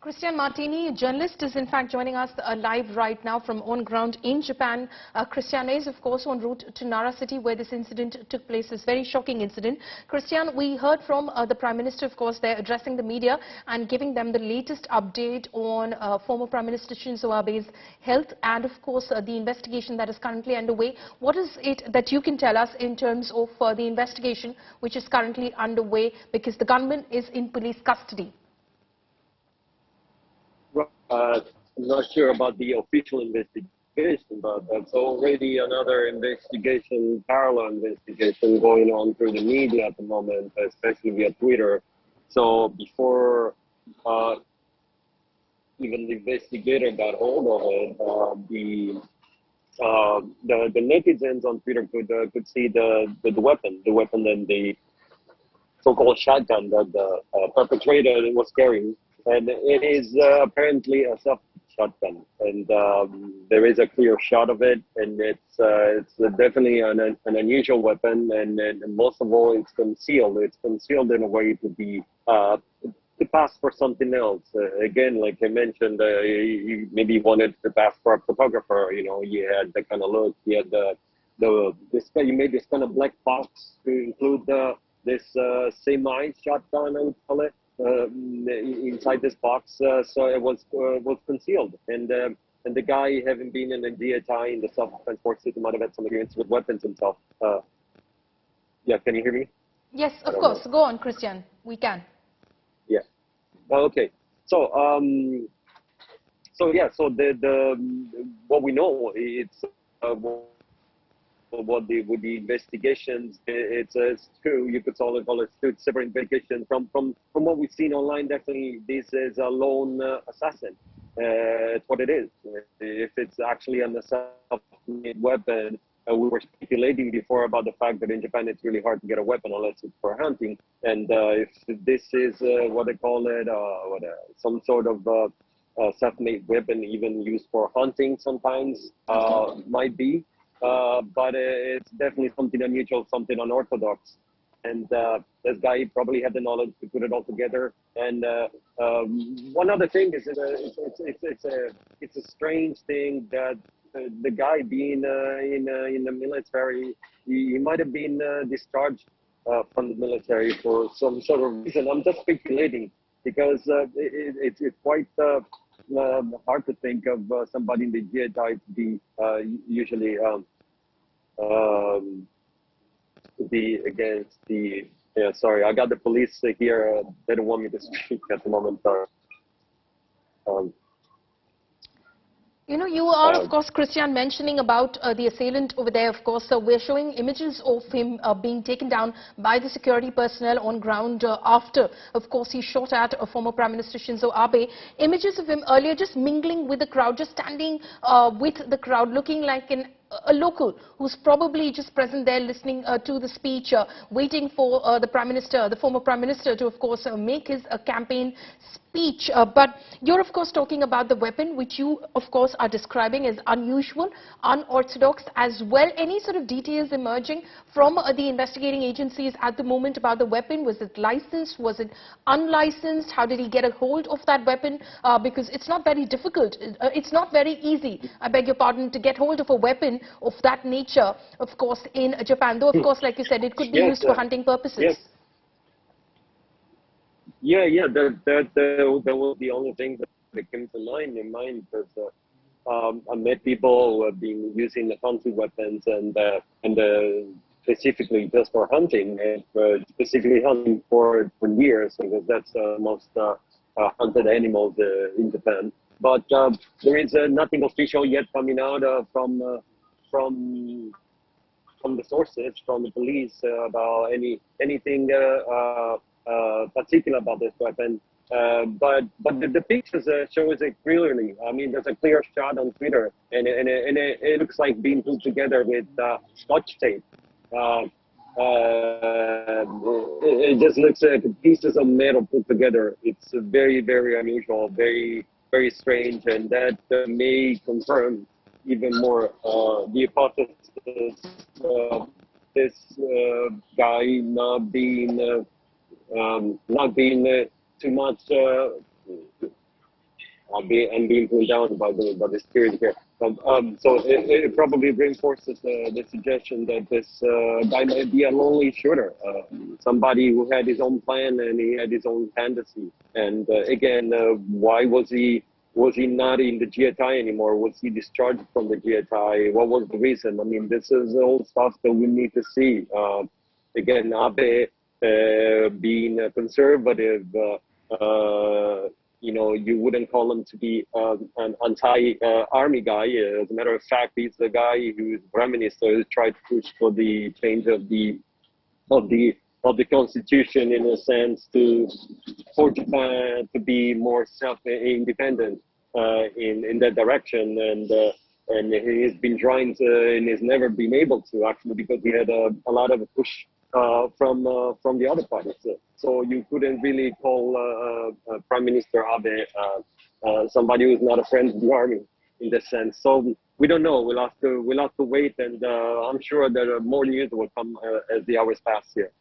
Christian Martini, journalist, is in fact joining us live right now from on ground in Japan. Christian is, of course, en route to Nara city where this incident took place, this very shocking incident. Christian, we heard from the Prime Minister, of course, there addressing the media and giving them the latest update on former Prime Minister Shinzo Abe's health and, of course, the investigation that is currently underway. What is it that you can tell us in terms of the investigation which is currently underway, because the gunman is in police custody? I'm not sure about the official investigation, but there's already another investigation, parallel investigation going on through the media at the moment, especially via Twitter. So before even the investigator got hold of it, the netizens on Twitter could see the weapon and the so-called shotgun that the perpetrator was carrying. And it is apparently a self-shotgun, and there is a clear shot of it, and it's definitely an unusual weapon, and most of all, it's concealed. It's concealed in a way to be to pass for something else. Again, like I mentioned, you maybe wanted to pass for a photographer. You know, you had the kind of look, you had you made this kind of black box to include this semi shotgun, I would call it. Inside this box, so it was concealed, and the guy, having been in the DHI in the self-defense forces, might have had some experience with weapons himself. Yeah, can you hear me? Yes, of course. Go on, Christian. We can. Yeah. Okay. So so what we know, it's with the investigations, it's true. You could call it two separate investigations. From what we've seen online, definitely this is a lone assassin. It's what it is. If it's actually an self-made weapon, we were speculating before about the fact that in Japan it's really hard to get a weapon unless it's for hunting. And if this is what they call it, some sort of self-made weapon, even used for hunting, sometimes might be. But it's definitely something unusual, something unorthodox, and this guy probably had the knowledge to put it all together. And one other thing is, it's a strange thing that the guy being in the military, he might have been discharged from the military for some sort of reason. I'm just speculating because it's quite. Hard to think of somebody in the GHI to be usually to be against the. Yeah, sorry, I got the police here. They don't want me to speak at the moment. You know, you are, of course, Christian, mentioning about the assailant over there, of course. So we're showing images of him being taken down by the security personnel on ground after, of course, he shot at former Prime Minister Shinzo Abe. Images of him earlier just mingling with the crowd, just standing with the crowd, looking like a local who's probably just present there listening to the speech, waiting for the Prime Minister, the former Prime Minister, to, of course, make his campaign speech. But you're, of course, talking about the weapon, which you, of course, are describing as unusual, unorthodox as well. Any sort of details emerging from the investigating agencies at the moment about the weapon? Was it licensed? Was it unlicensed? How did he get a hold of that weapon? Because it's not very difficult. It's not very easy, I beg your pardon, to get hold of a weapon of that nature, of course, in Japan. Though, of course, like you said, it could be used for hunting purposes. Yes. Yeah, that was the only thing that came to mind in mind, because I met people who have been using the hunting weapons and specifically just for hunting, and specifically hunting for years, because that's most hunted animals in Japan. But there is nothing official yet coming out from the sources, from the police, about anything particular about this weapon. But the pictures shows it clearly. I mean, there's a clear shot on Twitter, and it looks like being put together with Scotch tape. It just looks like pieces of metal put together. It's very, very unusual, very, very strange, and that may confirm even more the hypothesis of this guy not being too much being pulled down by the security here. So it probably reinforces the suggestion that this guy might be a lonely shooter, somebody who had his own plan and he had his own fantasy. And again, why was he not in the GTI anymore? Was he discharged from the GTI? What was the reason? I mean, this is all stuff that we need to see. Again, Abe being a conservative, you wouldn't call him to be an anti-army guy. As a matter of fact, he's the guy who's prime minister who tried to push for the change of the constitution in a sense for Japan to be more self-independent in that direction, and he's been trying to and he's never been able to actually because he had a lot of a push from the other parties. So you couldn't really call Prime Minister Abe somebody who's not a friend of the army in this sense. So we don't know. We'll have to wait, and I'm sure that more news will come as the hours pass here.